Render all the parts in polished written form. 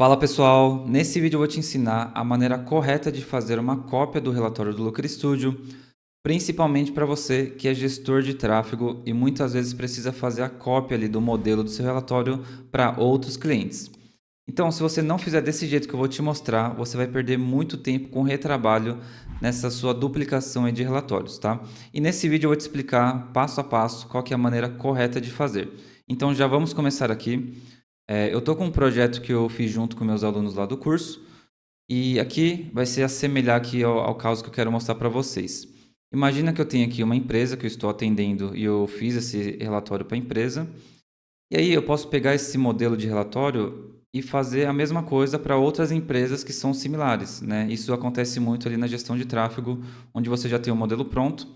Fala pessoal, nesse vídeo eu vou te ensinar a maneira correta de fazer uma cópia do relatório do Looker Studio, principalmente para você que é gestor de tráfego e muitas vezes precisa fazer a cópia ali do modelo do seu relatório para outros clientes. Então, se você não fizer desse jeito que eu vou te mostrar, você vai perder muito tempo com retrabalho nessa sua duplicação aí de relatórios, tá? E nesse vídeo eu vou te explicar passo a passo qual que é a maneira correta de fazer. Então já vamos começar aqui. Eu estou com um projeto que eu fiz junto com meus alunos lá do curso, e aqui vai ser assemelhar aqui ao caso que eu quero mostrar para vocês. Imagina que eu tenho aqui uma empresa que eu estou atendendo e eu fiz esse relatório para a empresa, e aí eu posso pegar esse modelo de relatório e fazer a mesma coisa para outras empresas que são similares, né? Isso acontece muito ali na gestão de tráfego, onde você já tem o modelo pronto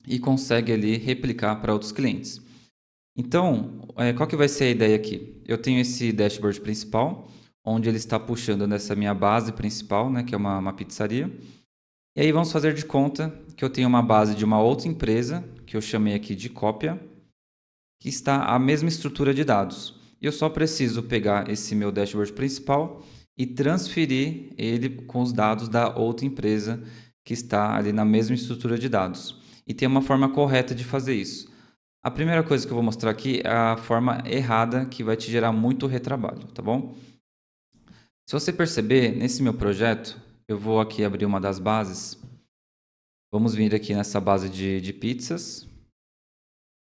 e consegue ali replicar para outros clientes. Então, qual que vai ser a ideia aqui? Eu tenho esse dashboard principal, onde ele está puxando nessa minha base principal, né, que é uma pizzaria. E aí vamos fazer de conta que eu tenho uma base de uma outra empresa, que eu chamei aqui de cópia, que está a mesma estrutura de dados. E eu só preciso pegar esse meu dashboard principal e transferir ele com os dados da outra empresa que está ali na mesma estrutura de dados. E tem uma forma correta de fazer isso. A primeira coisa que eu vou mostrar aqui é a forma errada que vai te gerar muito retrabalho, tá bom? Se você perceber, nesse meu projeto, eu vou aqui abrir uma das bases. Vamos vir aqui nessa base de pizzas.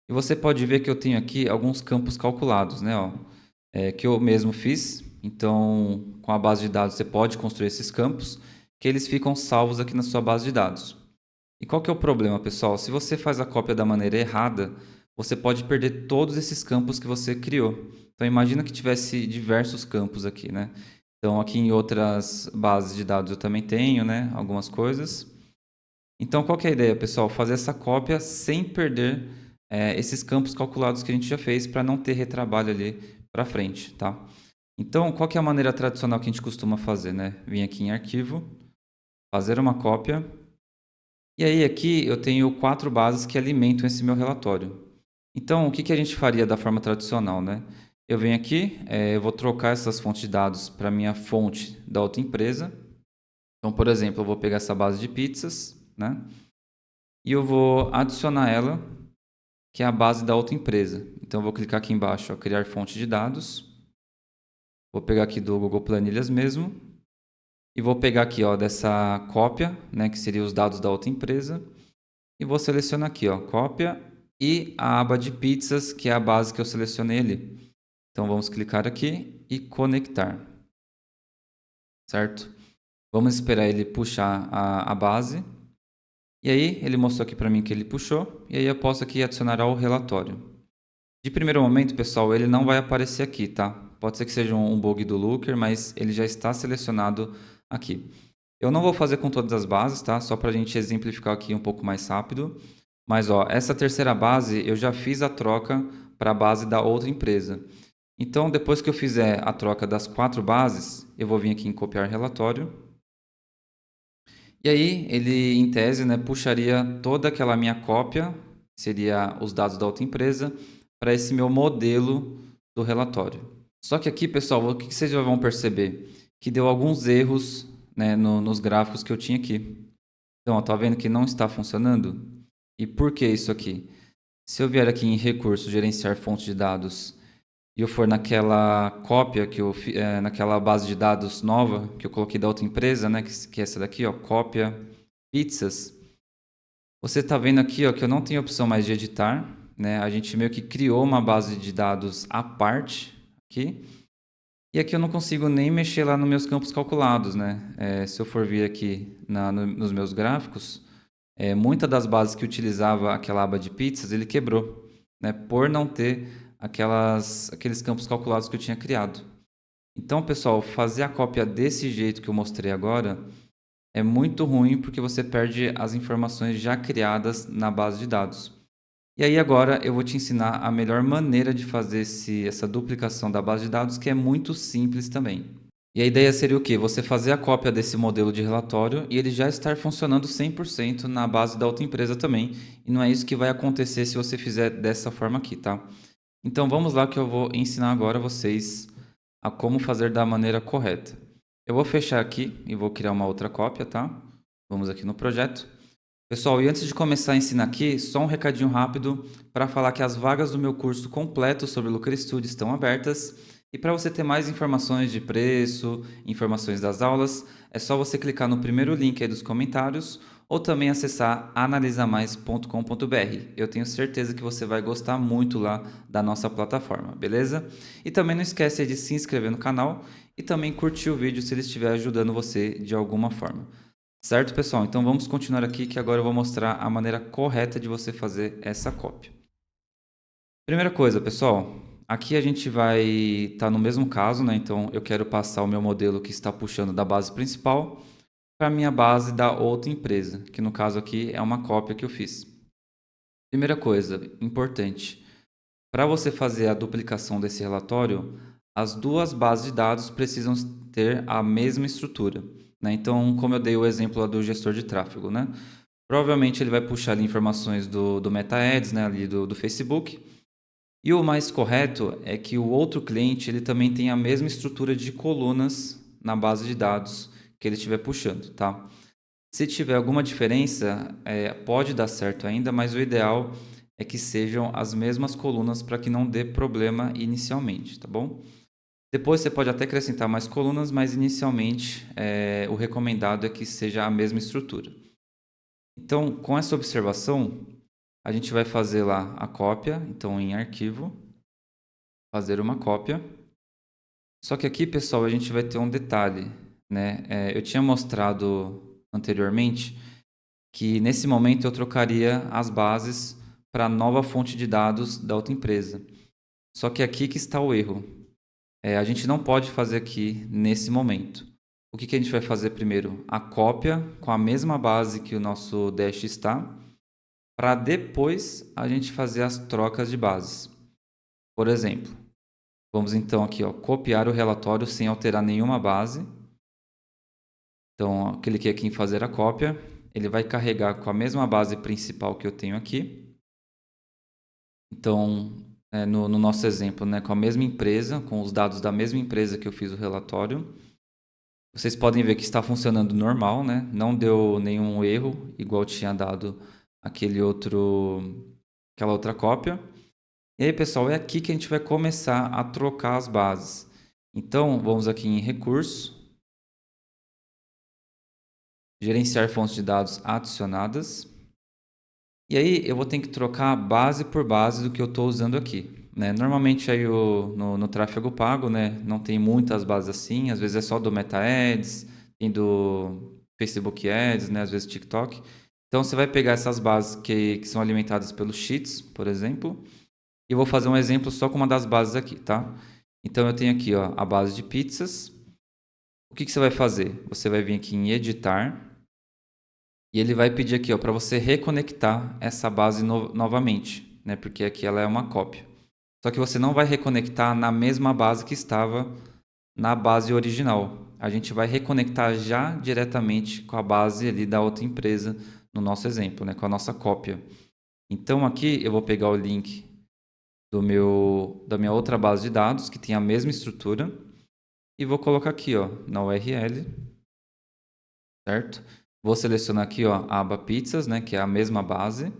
E você pode ver que eu tenho aqui alguns campos calculados, né? Ó, que eu mesmo fiz. Então, com a base de dados, você pode construir esses campos, que eles ficam salvos aqui na sua base de dados. E qual que é o problema, pessoal? Se você faz a cópia da maneira errada, você pode perder todos esses campos que você criou. Então, imagina que tivesse diversos campos aqui, né? Então, aqui em outras bases de dados eu também tenho, né? Algumas coisas. Então, qual que é a ideia, pessoal? Fazer essa cópia sem perder esses campos calculados que a gente já fez para não ter retrabalho ali para frente, tá? Então, qual que é a maneira tradicional que a gente costuma fazer, né? Vim aqui em arquivo, fazer uma cópia. E aí aqui eu tenho 4 bases que alimentam esse meu relatório. Então, o que que a gente faria da forma tradicional, né? Eu venho aqui, eu vou trocar essas fontes de dados para a minha fonte da outra empresa. Então, por exemplo, eu vou pegar essa base de pizzas, né? E eu vou adicionar ela, que é a base da outra empresa. Então, eu vou clicar aqui embaixo, ó, criar fonte de dados. Vou pegar aqui do Google Planilhas mesmo. E vou pegar aqui, ó, dessa cópia, né, que seria os dados da outra empresa. E vou selecionar aqui, ó, cópia e a aba de pizzas, que é a base que eu selecionei ali. Então vamos clicar aqui e conectar, certo? Vamos esperar ele puxar a base. E aí ele mostrou aqui para mim que ele puxou. E aí eu posso aqui adicionar ao relatório. De primeiro momento, pessoal, ele não vai aparecer aqui, tá? Pode ser que seja um bug do Looker, mas ele já está selecionado aqui. Eu não vou fazer com todas as bases, tá? Só para a gente exemplificar aqui um pouco mais rápido. Mas ó, essa terceira base eu já fiz a troca para a base da outra empresa. Então, depois que eu fizer a troca das 4 bases, eu vou vir aqui em copiar relatório. E aí, ele, em tese, né, puxaria toda aquela minha cópia, seria os dados da outra empresa, para esse meu modelo do relatório. Só que aqui, pessoal, o que vocês já vão perceber? Que deu alguns erros, né, nos gráficos que eu tinha aqui. Então, ó, tá vendo que não está funcionando? E por que isso aqui? Se eu vier aqui em recursos, gerenciar fonte de dados, e eu for naquela cópia que eu naquela base de dados nova que eu coloquei da outra empresa, né, que é essa daqui, ó, cópia pizzas, você está vendo aqui, ó, que eu não tenho opção mais de editar, né? A gente meio que criou uma base de dados à parte aqui. E aqui eu não consigo nem mexer lá nos meus campos calculados, né? Se eu for vir aqui nos meus gráficos, muitas das bases que utilizava aquela aba de pizzas, ele quebrou, né? Por não ter aqueles campos calculados que eu tinha criado. Então, pessoal, fazer a cópia desse jeito que eu mostrei agora é muito ruim porque você perde as informações já criadas na base de dados. E aí agora eu vou te ensinar a melhor maneira de fazer essa duplicação da base de dados, que é muito simples também. E a ideia seria o quê? Você fazer a cópia desse modelo de relatório e ele já estar funcionando 100% na base da outra empresa também. E não é isso que vai acontecer se você fizer dessa forma aqui, tá? Então vamos lá que eu vou ensinar agora vocês a como fazer da maneira correta. Eu vou fechar aqui e vou criar uma outra cópia, tá? Vamos aqui no projeto. Pessoal, e antes de começar a ensinar aqui, só um recadinho rápido para falar que as vagas do meu curso completo sobre Looker Studio estão abertas. E para você ter mais informações de preço, informações das aulas, é só você clicar no primeiro link aí dos comentários ou também acessar analisamais.com.br. Eu tenho certeza que você vai gostar muito lá da nossa plataforma, beleza? E também não esquece de se inscrever no canal e também curtir o vídeo se ele estiver ajudando você de alguma forma. Certo, pessoal? Então vamos continuar aqui que agora eu vou mostrar a maneira correta de você fazer essa cópia. Primeira coisa, pessoal, aqui a gente vai estar no mesmo caso, né? Então eu quero passar o meu modelo que está puxando da base principal para a minha base da outra empresa, que no caso aqui é uma cópia que eu fiz. Primeira coisa, importante, para você fazer a duplicação desse relatório, as duas bases de dados precisam ter a mesma estrutura, né? Então, como eu dei o exemplo lá do gestor de tráfego, né? Provavelmente ele vai puxar ali informações do Meta Ads, né? Ali do Facebook. E o mais correto é que o outro cliente ele também tem a mesma estrutura de colunas na base de dados que ele estiver puxando, tá? Se tiver alguma diferença, pode dar certo ainda, mas o ideal é que sejam as mesmas colunas para que não dê problema inicialmente, tá bom? Depois você pode até acrescentar mais colunas, mas inicialmente o recomendado é que seja a mesma estrutura. Então, com essa observação, a gente vai fazer lá a cópia, então em arquivo, fazer uma cópia. Só que aqui, pessoal, a gente vai ter um detalhe, né? Eu tinha mostrado anteriormente que nesse momento eu trocaria as bases para a nova fonte de dados da outra empresa. Só que aqui que está o erro. A gente não pode fazer aqui nesse momento. O que a gente vai fazer primeiro? A cópia com a mesma base que o nosso dash está, para depois a gente fazer as trocas de bases. Por exemplo, vamos então aqui, ó, copiar o relatório sem alterar nenhuma base. Então, ó, cliquei aqui em fazer a cópia. Ele vai carregar com a mesma base principal que eu tenho aqui. Então, no nosso exemplo, né, com a mesma empresa, com os dados da mesma empresa que eu fiz o relatório, vocês podem ver que está funcionando normal, né? Não deu nenhum erro, igual tinha dado aquela outra cópia. E aí, pessoal, é aqui que a gente vai começar a trocar as bases. Então, vamos aqui em Recursos, Gerenciar fontes de dados adicionadas. E aí, eu vou ter que trocar base por base do que eu estou usando aqui, né? Normalmente aí no tráfego pago, né, não tem muitas bases assim, às vezes é só do Meta Ads, tem do Facebook Ads, né, às vezes TikTok. Então você vai pegar essas bases que são alimentadas pelos Sheets, por exemplo, e eu vou fazer um exemplo só com uma das bases aqui, tá? Então eu tenho aqui, ó, a base de pizzas. O que você vai fazer? Você vai vir aqui em editar e ele vai pedir aqui, ó, para você reconectar essa base novamente, né? Porque aqui ela é uma cópia. Só que você não vai reconectar na mesma base que estava na base original. A gente vai reconectar já diretamente com a base ali da outra empresa, no nosso exemplo, né? Com a nossa cópia. Então aqui eu vou pegar o link da minha outra base de dados, que tem a mesma estrutura, e vou colocar aqui, ó, na URL, certo? Vou selecionar aqui, ó, a aba pizzas, né, que é a mesma base.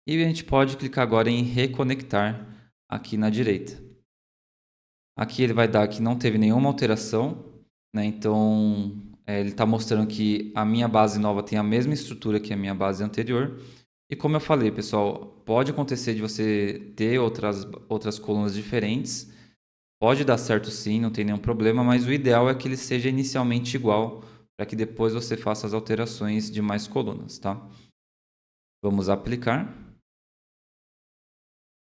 E a gente pode clicar agora em reconectar aqui na direita. Aqui ele vai dar que não teve nenhuma alteração, né? Então ele está mostrando que a minha base nova tem a mesma estrutura que a minha base anterior. E como eu falei, pessoal, pode acontecer de você ter outras colunas diferentes. Pode dar certo sim, não tem nenhum problema, mas o ideal é que ele seja inicialmente igual, para que depois você faça as alterações de mais colunas, tá? Vamos aplicar.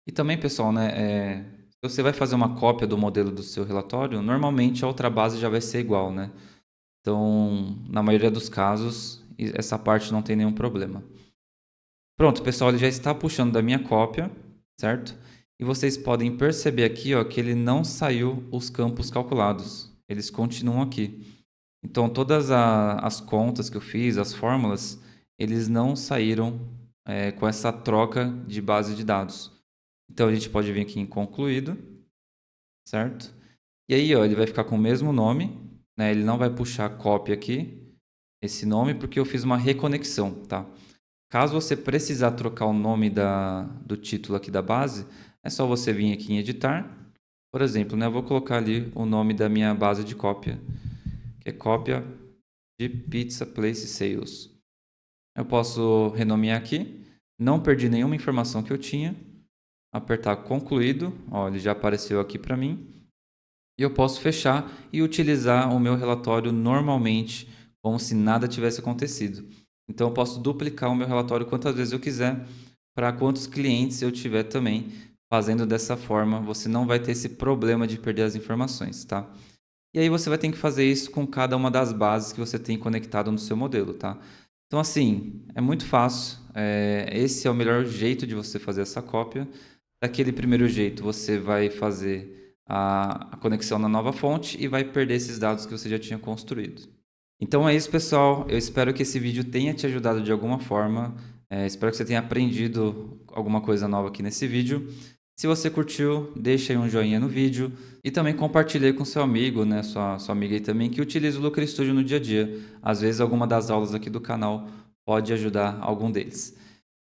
E também, pessoal, né, se você vai fazer uma cópia do modelo do seu relatório, normalmente a outra base já vai ser igual, né? Então, na maioria dos casos, essa parte não tem nenhum problema. Pronto, pessoal, ele já está puxando da minha cópia, certo? E vocês podem perceber aqui, ó, que ele não saiu os campos calculados. Eles continuam aqui. Então, todas as contas que eu fiz, as fórmulas, eles não saíram com essa troca de base de dados. Então, a gente pode vir aqui em concluído, certo? E aí, ó, ele vai ficar com o mesmo nome, né? Ele não vai puxar a cópia aqui, esse nome, porque eu fiz uma reconexão, tá? Caso você precisar trocar o nome do título aqui da base, é só você vir aqui em editar. Por exemplo, né, eu vou colocar ali o nome da minha base de cópia, que é cópia de Pizza Place Sales. Eu posso renomear aqui, não perdi nenhuma informação que eu tinha, apertar concluído, ó, ele já apareceu aqui para mim, e eu posso fechar e utilizar o meu relatório normalmente, como se nada tivesse acontecido. Então eu posso duplicar o meu relatório quantas vezes eu quiser, para quantos clientes eu tiver também. Fazendo dessa forma, você não vai ter esse problema de perder as informações, tá? E aí você vai ter que fazer isso com cada uma das bases que você tem conectado no seu modelo, tá? Então, assim, é muito fácil. Esse é o melhor jeito de você fazer essa cópia. Daquele primeiro jeito, você vai fazer a conexão na nova fonte e vai perder esses dados que você já tinha construído. Então é isso, pessoal. Eu espero que esse vídeo tenha te ajudado de alguma forma. Espero que você tenha aprendido alguma coisa nova aqui nesse vídeo. Se você curtiu, deixa aí um joinha no vídeo e também compartilhe aí com seu amigo, né, sua amiga aí também, que utiliza o Looker Studio no dia a dia. Às vezes alguma das aulas aqui do canal pode ajudar algum deles.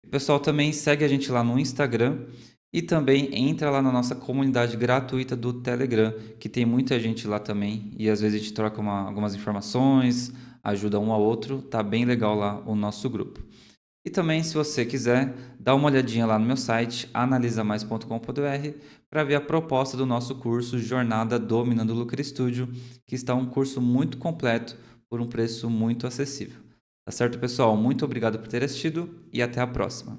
E, pessoal, também segue a gente lá no Instagram e também entra lá na nossa comunidade gratuita do Telegram, que tem muita gente lá também e às vezes a gente troca algumas informações, ajuda um ao outro, tá bem legal lá o nosso grupo. E também, se você quiser, dá uma olhadinha lá no meu site, analisamais.com.br, para ver a proposta do nosso curso Jornada Dominando o Looker Studio, que está um curso muito completo por um preço muito acessível. Tá certo, pessoal? Muito obrigado por ter assistido e até a próxima.